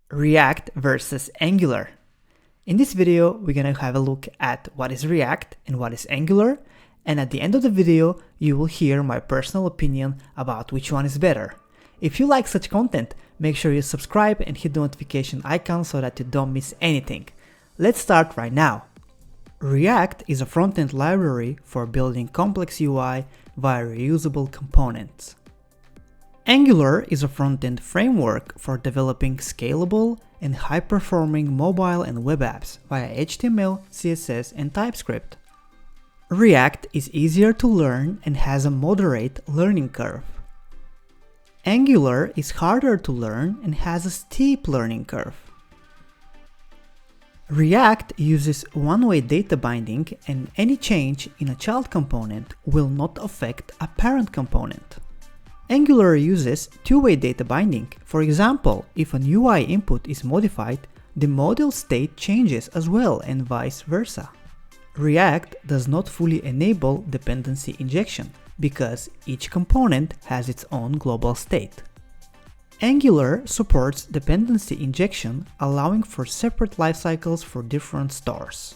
React versus Angular. In this video, we're gonna have a look at what is React and what is Angular, and at the end of the video, you will hear my personal opinion about which one is better. If you like such content, make sure you subscribe and hit the notification icon so that you don't miss anything. Let's start right now. React is a front-end library for building complex UI via reusable components. Angular is a front-end framework for developing scalable and high-performing mobile and web apps via HTML, CSS, and TypeScript. React is easier to learn and has a moderate learning curve. Angular is harder to learn and has a steep learning curve. React uses one-way data binding, and any change in a child component will not affect a parent component. Angular uses two-way data binding. For example, if an UI input is modified, the model state changes as well, and vice versa. React does not fully enable dependency injection, because each component has its own global state. Angular supports dependency injection, allowing for separate lifecycles for different stores.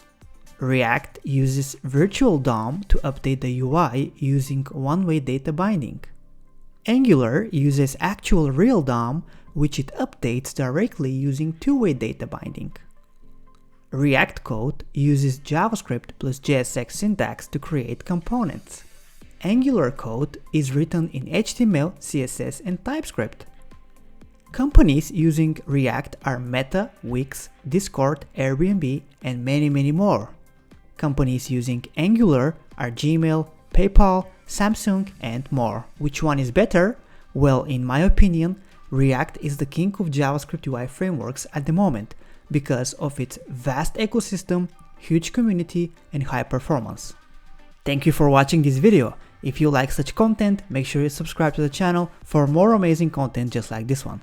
React uses virtual DOM to update the UI using one-way data binding. Angular uses actual real DOM, which it updates directly using two-way data binding. React code uses JavaScript plus JSX syntax to create components. Angular code is written in HTML, CSS, and TypeScript. Companies using React are Meta, Wix, Discord, Airbnb, and many more. Companies using Angular are Gmail, PayPal, Samsung, and more. Which one is better? Well, in my opinion, React is the king of JavaScript UI frameworks at the moment because of its vast ecosystem, huge community, and high performance. Thank you for watching this video. If you like such content, make sure you subscribe to the channel for more amazing content just like this one.